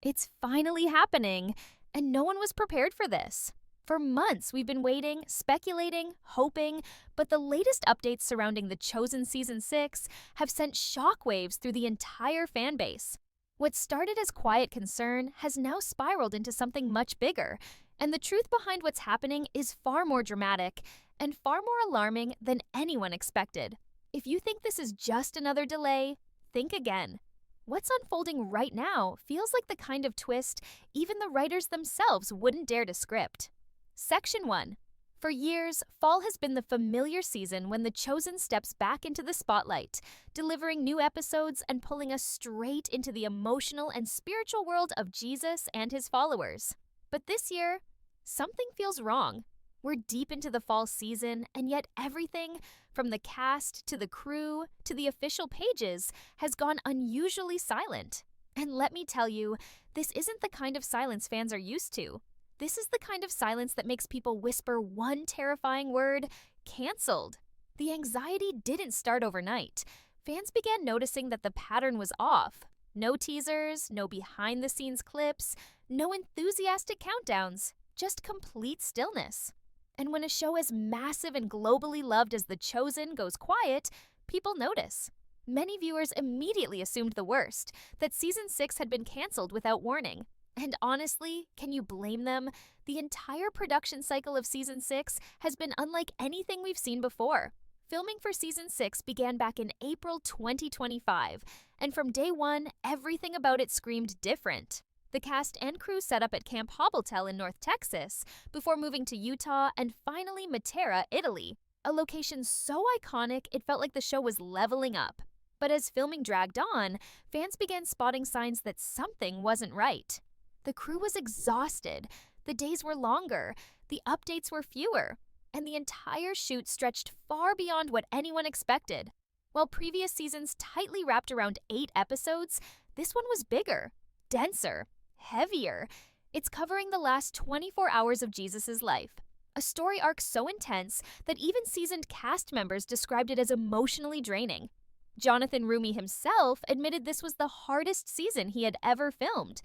It's finally happening, and no one was prepared for this. For months, we've been waiting, speculating, hoping, but the latest updates surrounding The Chosen Season 6 have sent shockwaves through the entire fan base. What started as quiet concern has now spiraled into something much bigger, and the truth behind what's happening is far more dramatic and far more alarming than anyone expected. If you think this is just another delay, think again. What's unfolding right now feels like the kind of twist even the writers themselves wouldn't dare to script. Section 1. For years, fall has been the familiar season when The Chosen steps back into the spotlight, delivering new episodes and pulling us straight into the emotional and spiritual world of Jesus and his followers. But this year, something feels wrong. We're deep into the fall season, and yet everything, from the cast to the crew to the official pages, has gone unusually silent. And let me tell you, this isn't the kind of silence fans are used to. This is the kind of silence that makes people whisper one terrifying word: canceled. The anxiety didn't start overnight. Fans began noticing that the pattern was off. No teasers, no behind-the-scenes clips, no enthusiastic countdowns, just complete stillness. And when a show as massive and globally loved as The Chosen goes quiet, people notice. Many viewers immediately assumed the worst, that Season 6 had been canceled without warning. And honestly, can you blame them? The entire production cycle of Season 6 has been unlike anything we've seen before. Filming for Season 6 began back in April 2025, and from day one, everything about it screamed different. The cast and crew set up at Camp Hobbitel in North Texas before moving to Utah and finally Matera, Italy, a location so iconic it felt like the show was leveling up. But as filming dragged on, fans began spotting signs that something wasn't right. The crew was exhausted, the days were longer, the updates were fewer, and the entire shoot stretched far beyond what anyone expected. While previous seasons tightly wrapped around 8 episodes, this one was bigger, denser, heavier. It's covering the last 24 hours of Jesus' life, a story arc so intense that even seasoned cast members described it as emotionally draining. Jonathan Rumi himself admitted this was the hardest season he had ever filmed.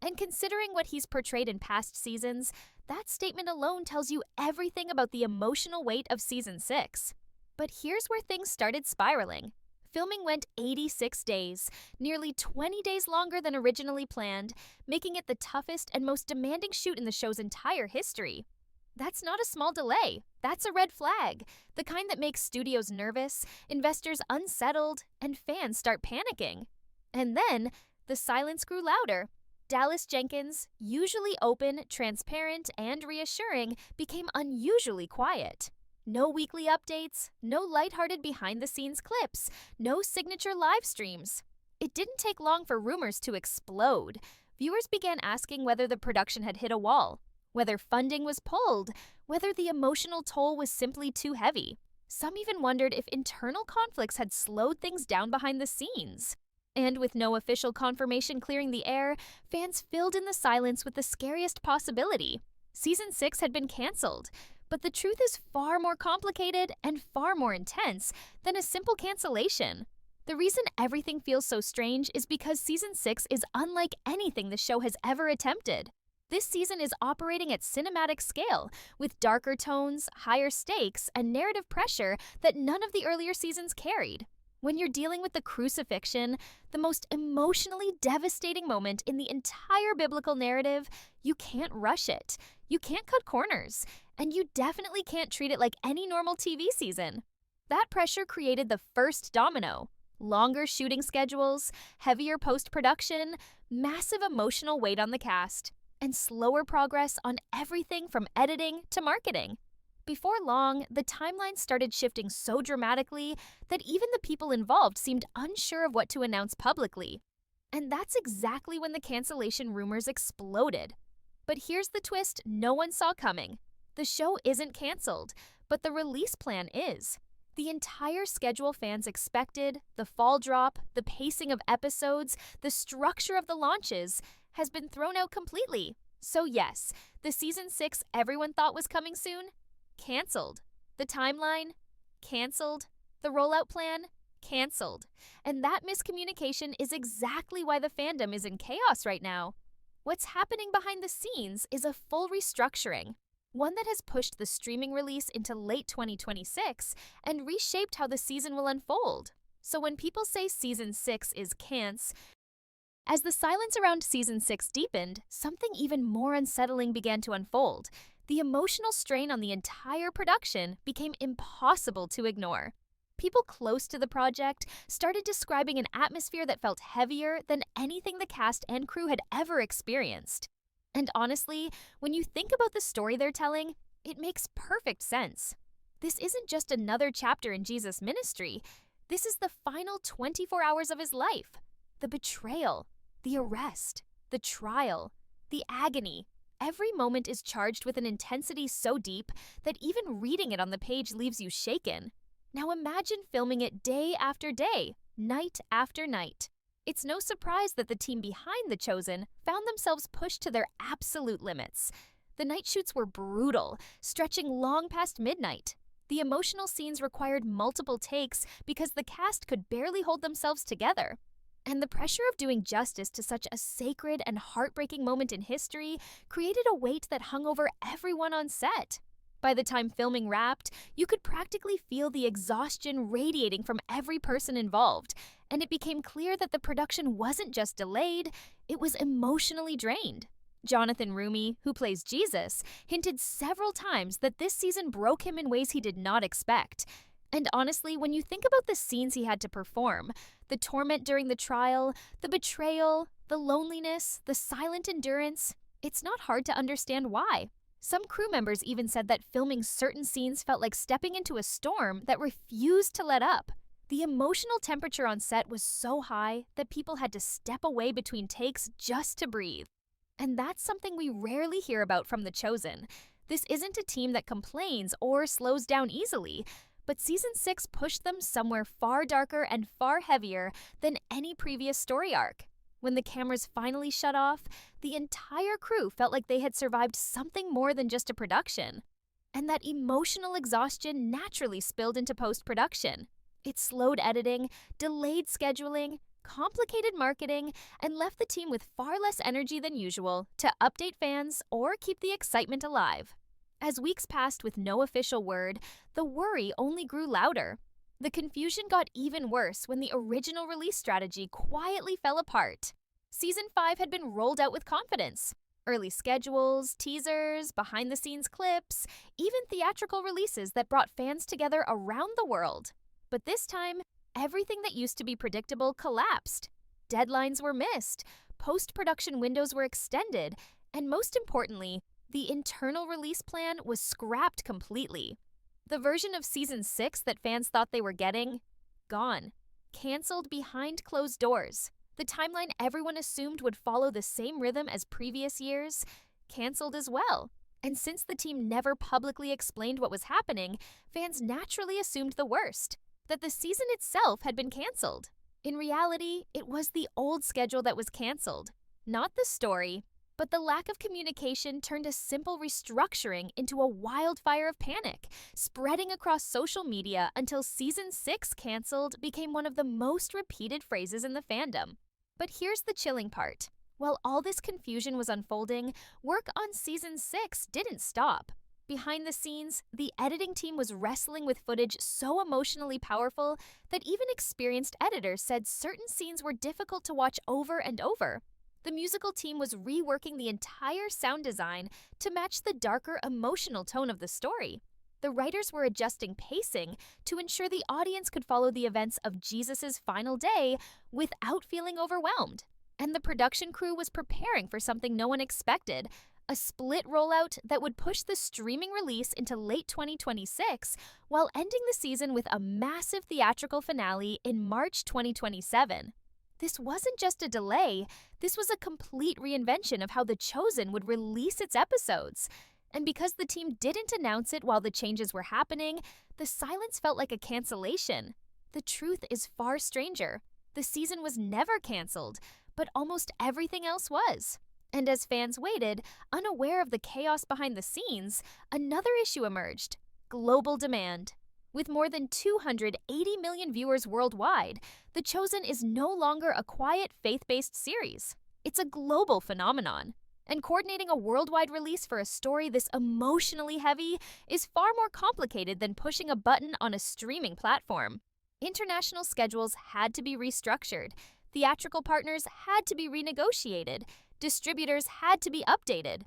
And considering what he's portrayed in past seasons, that statement alone tells you everything about the emotional weight of Season 6. But here's where things started spiraling. Filming went 86 days, nearly 20 days longer than originally planned, making it the toughest and most demanding shoot in the show's entire history. That's not a small delay. That's a red flag, the kind that makes studios nervous, investors unsettled, and fans start panicking. And then, the silence grew louder. Dallas Jenkins, usually open, transparent, and reassuring, became unusually quiet. No weekly updates, no lighthearted behind-the-scenes clips, no signature live streams. It didn't take long for rumors to explode. Viewers began asking whether the production had hit a wall, whether funding was pulled, whether the emotional toll was simply too heavy. Some even wondered if internal conflicts had slowed things down behind the scenes. And with no official confirmation clearing the air, fans filled in the silence with the scariest possibility. Season 6 had been canceled, but the truth is far more complicated and far more intense than a simple cancellation. The reason everything feels so strange is because Season 6 is unlike anything the show has ever attempted. This season is operating at cinematic scale, with darker tones, higher stakes, and narrative pressure that none of the earlier seasons carried. When you're dealing with the crucifixion, the most emotionally devastating moment in the entire biblical narrative, you can't rush it. You can't cut corners. And you definitely can't treat it like any normal TV season. That pressure created the first domino. Longer shooting schedules, heavier post-production, massive emotional weight on the cast, and slower progress on everything from editing to marketing. Before long, the timeline started shifting so dramatically that even the people involved seemed unsure of what to announce publicly. And that's exactly when the cancellation rumors exploded. But here's the twist no one saw coming. The show isn't canceled, but the release plan is. The entire schedule fans expected, the fall drop, the pacing of episodes, the structure of the launches, has been thrown out completely. So yes, the Season 6 everyone thought was coming soon, canceled. The timeline, canceled. The rollout plan, canceled. And that miscommunication is exactly why the fandom is in chaos right now. What's happening behind the scenes is a full restructuring, one that has pushed the streaming release into late 2026 and reshaped how the season will unfold. So when people say Season 6 is as the silence around Season 6 deepened, something even more unsettling began to unfold. The emotional strain on the entire production became impossible to ignore. People close to the project started describing an atmosphere that felt heavier than anything the cast and crew had ever experienced. And honestly, when you think about the story they're telling, it makes perfect sense. This isn't just another chapter in Jesus' ministry. This is the final 24 hours of his life. The betrayal, the arrest, the trial, the agony. Every moment is charged with an intensity so deep that even reading it on the page leaves you shaken. Now imagine filming it day after day, night after night. It's no surprise that the team behind The Chosen found themselves pushed to their absolute limits. The night shoots were brutal, stretching long past midnight. The emotional scenes required multiple takes because the cast could barely hold themselves together. And the pressure of doing justice to such a sacred and heartbreaking moment in history created a weight that hung over everyone on set. By the time filming wrapped, you could practically feel the exhaustion radiating from every person involved, and it became clear that the production wasn't just delayed, it was emotionally drained. Jonathan Rumi, who plays Jesus, hinted several times that this season broke him in ways he did not expect. And honestly, when you think about the scenes he had to perform, the torment during the trial, the betrayal, the loneliness, the silent endurance, it's not hard to understand why. Some crew members even said that filming certain scenes felt like stepping into a storm that refused to let up. The emotional temperature on set was so high that people had to step away between takes just to breathe. And that's something we rarely hear about from The Chosen. This isn't a team that complains or slows down easily, but Season 6 pushed them somewhere far darker and far heavier than any previous story arc. When the cameras finally shut off, the entire crew felt like they had survived something more than just a production. And that emotional exhaustion naturally spilled into post-production. It slowed editing, delayed scheduling, complicated marketing, and left the team with far less energy than usual to update fans or keep the excitement alive. As weeks passed with no official word, the worry only grew louder. The confusion got even worse when the original release strategy quietly fell apart. Season 5 had been rolled out with confidence. Early schedules, teasers, behind-the-scenes clips, even theatrical releases that brought fans together around the world. But this time, everything that used to be predictable collapsed. Deadlines were missed, post-production windows were extended, and most importantly, the internal release plan was scrapped completely. The version of Season 6 that fans thought they were getting? Gone. Canceled behind closed doors. The timeline everyone assumed would follow the same rhythm as previous years? Canceled as well. And since the team never publicly explained what was happening, fans naturally assumed the worst, that the season itself had been canceled. In reality, it was the old schedule that was canceled, not the story. But the lack of communication turned a simple restructuring into a wildfire of panic, spreading across social media until Season 6 canceled became one of the most repeated phrases in the fandom. But here's the chilling part. While all this confusion was unfolding, work on Season 6 didn't stop. Behind the scenes, the editing team was wrestling with footage so emotionally powerful that even experienced editors said certain scenes were difficult to watch over and over. The musical team was reworking the entire sound design to match the darker emotional tone of the story. The writers were adjusting pacing to ensure the audience could follow the events of Jesus' final day without feeling overwhelmed. And the production crew was preparing for something no one expected, a split rollout that would push the streaming release into late 2026 while ending the season with a massive theatrical finale in March 2027. This wasn't just a delay, this was a complete reinvention of how The Chosen would release its episodes. And because the team didn't announce it while the changes were happening, the silence felt like a cancellation. The truth is far stranger. The season was never canceled, but almost everything else was. And as fans waited, unaware of the chaos behind the scenes, another issue emerged: global demand. With more than 280 million viewers worldwide, The Chosen is no longer a quiet, faith-based series. It's a global phenomenon. And coordinating a worldwide release for a story this emotionally heavy is far more complicated than pushing a button on a streaming platform. International schedules had to be restructured, theatrical partners had to be renegotiated, distributors had to be updated.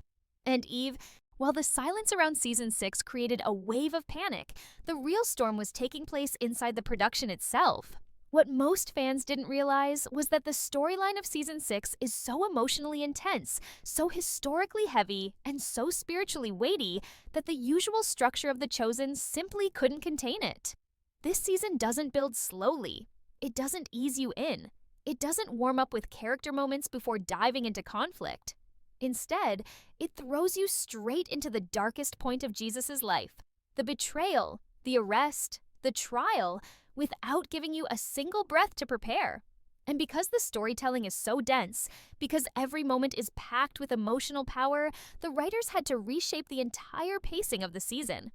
And Eve, while the silence around season 6 created a wave of panic, the real storm was taking place inside the production itself. What most fans didn't realize was that the storyline of season 6 is so emotionally intense, so historically heavy, and so spiritually weighty that the usual structure of The Chosen simply couldn't contain it. This season doesn't build slowly. It doesn't ease you in. It doesn't warm up with character moments before diving into conflict. Instead, it throws you straight into the darkest point of Jesus' life, the betrayal, the arrest, the trial, without giving you a single breath to prepare. And because the storytelling is so dense, because every moment is packed with emotional power, the writers had to reshape the entire pacing of the season.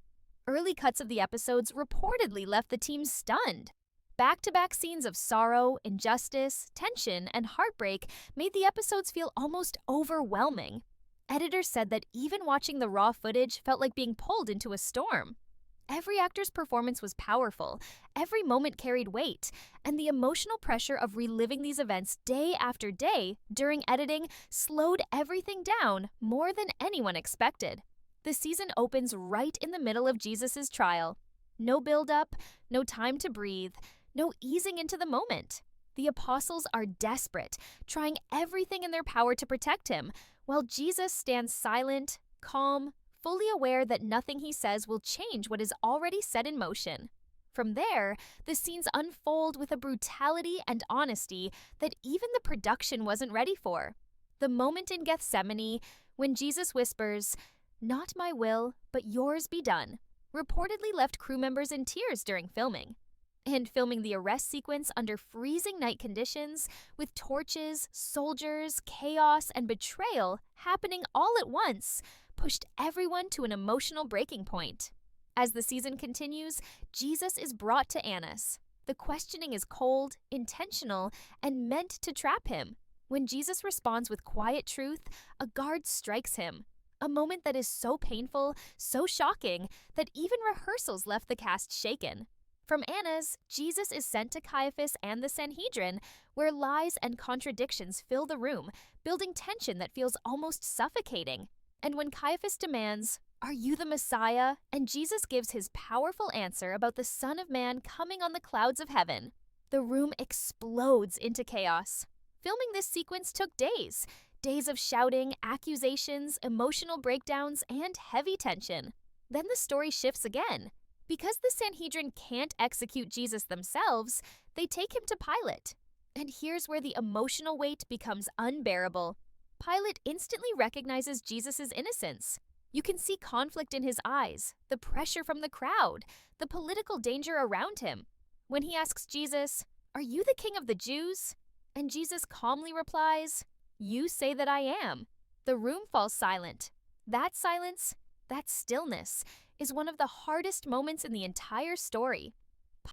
Early cuts of the episodes reportedly left the team stunned. Back-to-back scenes of sorrow, injustice, tension, and heartbreak made the episodes feel almost overwhelming. Editors said that even watching the raw footage felt like being pulled into a storm. Every actor's performance was powerful, every moment carried weight, and the emotional pressure of reliving these events day after day during editing slowed everything down more than anyone expected. The season opens right in the middle of Jesus' trial. No build-up, no time to breathe, no easing into the moment. The apostles are desperate, trying everything in their power to protect him, while Jesus stands silent, calm, fully aware that nothing he says will change what is already set in motion. From there, the scenes unfold with a brutality and honesty that even the production wasn't ready for. The moment in Gethsemane, when Jesus whispers, "Not my will, but yours be done," reportedly left crew members in tears during filming. And filming the arrest sequence under freezing night conditions, with torches, soldiers, chaos, and betrayal happening all at once, pushed everyone to an emotional breaking point. As the season continues, Jesus is brought to Annas. The questioning is cold, intentional, and meant to trap him. When Jesus responds with quiet truth, a guard strikes him. A moment that is so painful, so shocking, that even rehearsals left the cast shaken. From Annas, Jesus is sent to Caiaphas and the Sanhedrin, where lies and contradictions fill the room, building tension that feels almost suffocating. And when Caiaphas demands, "Are you the Messiah?" and Jesus gives his powerful answer about the Son of Man coming on the clouds of heaven, the room explodes into chaos. Filming this sequence took days. Days of shouting, accusations, emotional breakdowns, and heavy tension. Then the story shifts again. Because the Sanhedrin can't execute Jesus themselves, they take him to Pilate. And here's where the emotional weight becomes unbearable. Pilate instantly recognizes Jesus' innocence. You can see conflict in his eyes, the pressure from the crowd, the political danger around him. When he asks Jesus, "Are you the king of the Jews?" and Jesus calmly replies, "You say that I am," the room falls silent. That silence, that stillness, is one of the hardest moments in the entire story.